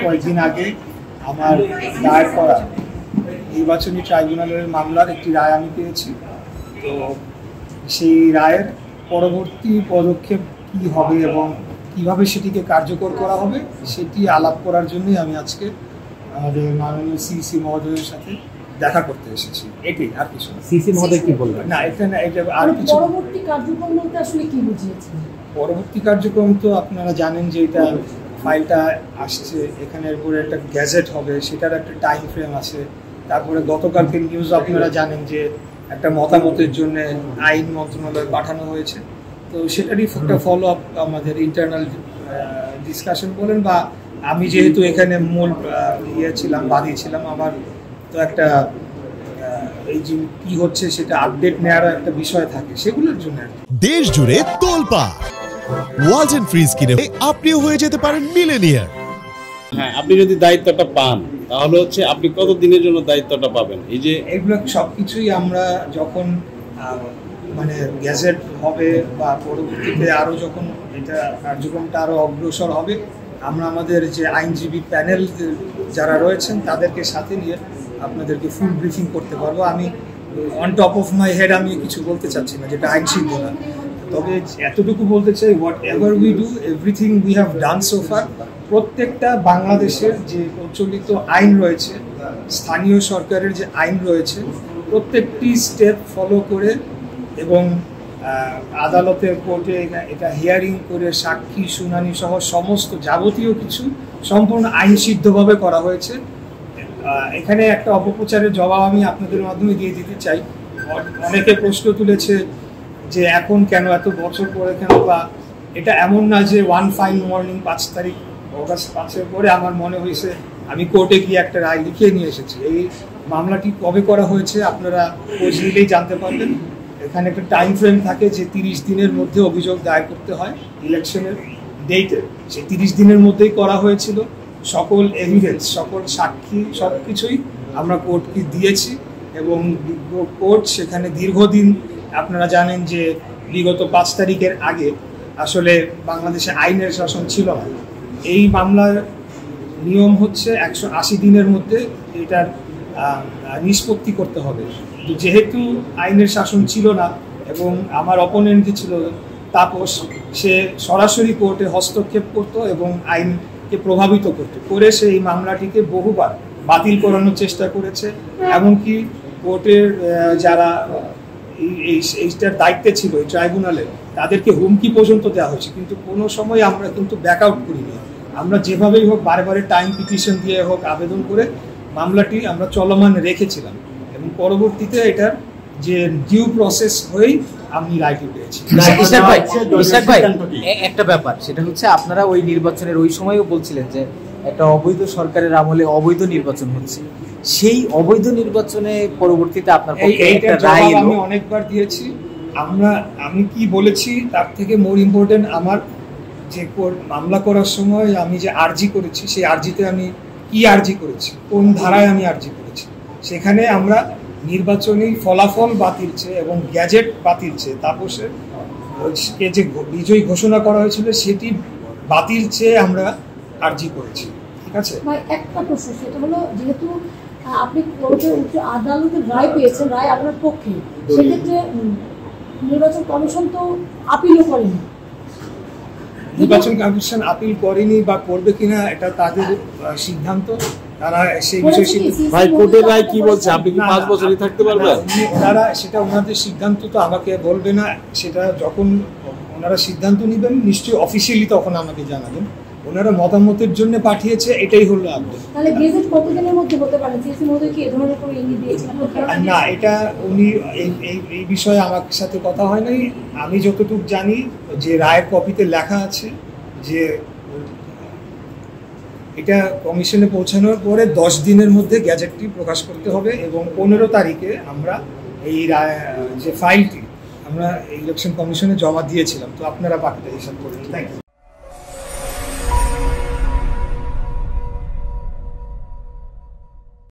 কয়েকদিন আগে আমার দায়ের করা নির্বাচনী ট্রাইব্যুনালের মামলার একটি রায় আমি পেয়েছি। তো সেই রায়ের পরবর্তী পদক্ষেপ কী হবে এবং কীভাবে সেটিকে কার্যকর করা হবে সেটি আলাপ করার জন্যই আমি আজকে আমাদের মাননীয় সিসি মহোদয়ের সাথে দেখা করতে এসেছি। এটাই, আর কিছু না। সিসি মহোদয় কি বলবেন? না, এটা আর কিছু। পরবর্তী কার্যক্রম বলতে আসলে কি বুঝিয়েছেন? পরবর্তী কার্যক্রম তো আপনারা জানেন যে এটা ফাইলটা আসছে, এখানের উপরে একটা গ্যাজেট হবে, সেটার একটা টাইম ফ্রেম আছে। তারপরে গতকালকে নিউজ আপনারা জানেন যে একটা মতামতের জন্য আইন মন্ত্রণালয়ে পাঠানো হয়েছে। তো সেটারই একটা ফলো আপ আমাদের ইন্টারনাল ডিসকাশন বলেন, বা আমি যেহেতু এখানে মূল ছিলাম, বাদী ছিলাম, আমার তো একটা এই যে কি হচ্ছে সেটা আপডেট নেওয়ার একটা বিষয় থাকে, সেগুলোর জন্য। দেশ জুড়ে তোলপাড় ওয়ালটন ফ্রিজ কিনে আপনিও হয়ে যেতে পারেন মিলেনিয়ার। হ্যাঁ, আপনি যদি দায়িত্বটা পান তাহলে হচ্ছে আপনি কত দিনের জন্য দায়িত্বটা পাবেন? এই যে এগুলো সবকিছুই আমরা যখন মানে গ্যাজেট হবে বা পরবর্তীতে আরও যখন এটা কার্যক্রমটা আরও অগ্রসর হবে, আমরা আমাদের যে আইনজীবী প্যানেল যারা রয়েছেন তাদেরকে সাথে নিয়ে আপনাদেরকে ফুল ব্রিফিং করতে পারবো। আমি on top of my head আমি কিছু বলতে চাচ্ছি না যেটা আইন সিদ্ধ না, তবে এতটুকু বলতে চাই, what ever we do, everything we have done so far. প্রত্যেকটা বাংলাদেশের যে প্রচলিত আইন রয়েছে, স্থানীয় সরকারের যে আইন রয়েছে, প্রত্যেকটি স্টেপ ফলো করে এবং আদালতের কোর্টে এটা হিয়ারিং করে সাক্ষী শুনানি সহ সমস্ত যাবতীয় কিছু সম্পূর্ণ আইনসিদ্ধভাবে করা হয়েছে। এখানে একটা অপপ্রচারের জবাব আমি আপনাদের মাধ্যমে দিয়ে দিতে চাই। অনেকে প্রশ্ন তুলেছে যে এখন কেন, এত বছর পরে কেন, বা এটা এমন না যে ওয়ান ফাইন মর্নিং 5 তারিখ অগাস্ট 5-এর পরে আমার মনে হয়েছে আমি কোর্টে গিয়ে একটা রায় লিখিয়ে নিয়ে এসেছি। এই মামলাটি কবে করা হয়েছে আপনারা খোঁজ নিলেই জানতে পারবেন। এখানে একটা টাইম ফ্রেম থাকে যে 30 দিনের মধ্যে অভিযোগ দায়ের করতে হয় ইলেকশনের ডেটে। সেই 30 দিনের মধ্যেই করা হয়েছিল। সকল এভিডেন্স, সকল সাক্ষী, সব কিছুই আমরা কোর্টকে দিয়েছি এবং কোর্ট সেখানে দীর্ঘদিন, আপনারা জানেন যে বিগত 5 তারিখের আগে আসলে বাংলাদেশে আইনের শাসন ছিল না। এই মামলার নিয়ম হচ্ছে 180 দিনের মধ্যে এটার নিষ্পত্তি করতে হবে। যেহেতু আইনের শাসন ছিল না এবং আমার অপোনেন্ট যে ছিল তাপস, সে সরাসরি কোর্টে হস্তক্ষেপ করত এবং আইনকে প্রভাবিত করে সে এই মামলাটিকে বহুবার বাতিল করানোর চেষ্টা করেছে। এমনকি কোর্টের যারা এইটার দায়িত্বে ছিল এই ট্রাইব্যুনালে, তাদেরকে হুমকি পর্যন্ত দেওয়া হয়েছে, কিন্তু কোনো সময় আমরা কিন্তু ব্যাক আউট করিনি। আমরা যেভাবেই হোক, বারে টাইম পিটিশন দিয়ে হোক, আবেদন করে মামলাটি আমরা চলমান রেখেছিলাম এবং পরবর্তীতে এটার যে ডিউ প্রসেস হয়েই আমি রায়টি পেয়েছি। একটা ব্যাপার, সেটা হচ্ছে আপনারা ওই নির্বাচনের ওই সময়ও বলছিলেন যে একটা অবৈধ সরকারের আমলে অবৈধ নির্বাচন হচ্ছে, সেই অবৈধ নির্বাচনে পরবর্তীতে আপনার পক্ষে একটা রায় এলো। আমি অনেকবার দিয়েছি। আমি কি বলেছি তার থেকে মোর ইম্পর্টেন্ট, আমার যে মামলা করার সময় আমি যে আর্জি করেছি, সেই আর্জিতে আমি কি আর্জি করেছি, কোন ধারায় আমি আর্জি করেছি, সেখানে আমরা নির্বাচনী ফলাফল বাতিল চেয়ে এবং গ্যাজেট বাতিল চেয়ে, তাপসের যে বিজয়ী ঘোষণা করা হয়েছিল সেটি বাতিল চেয়ে আমরা আর্জি করেছি। ঠিক আছে, একটা প্রশ্ন, সেটা হলো যেহেতু আপনি আদালতের রায় পেয়েছেন, রায় আপনার পক্ষে, সেক্ষেত্রে নির্বাচন কমিশন তো আপিলও করেনি। নির্বাচন কমিশন আপিল করেনি বা করবে কিনা এটা তাদের সিদ্ধান্ত, তারা সেই বিষয়ে। ভাই, কোর্টের রায় কি বলছে? আপনি কি 5 বছরই থাকতে পারবেন? তারা সেটা ওনাদের সিদ্ধান্ত, তো আমাকে বলবে না। সেটা যখন ওনারা সিদ্ধান্ত নেবেন নিশ্চয়ই অফিসিয়ালি তখন আমাকে জানাবেন। ওনারা মতামতের জন্য পাঠিয়েছে, এটাই হলো আপডেট। তাহলে গেজেট কতদিনের মধ্যে হতে পারে? সিসি মহোদয় কি এই ধরনের কোনো ইঙ্গিত দিয়েছেন? না, এটা উনি এই বিষয়ে আমার সাথে কথা হয় নাই। আমি যতটুকু জানি যে রায়ের কপিতে লেখা আছে যে এটা কমিশনে পৌঁছানোর পরে 10 দিনের মধ্যে গ্যাজেটটি প্রকাশ করতে হবে এবং 15 তারিখে আমরা এই যে ফাইলটি আমরা ইলেকশন কমিশনে জমা দিয়েছিলাম। তো আপনারা বাকিটা হিসাব করবেন। Thank you.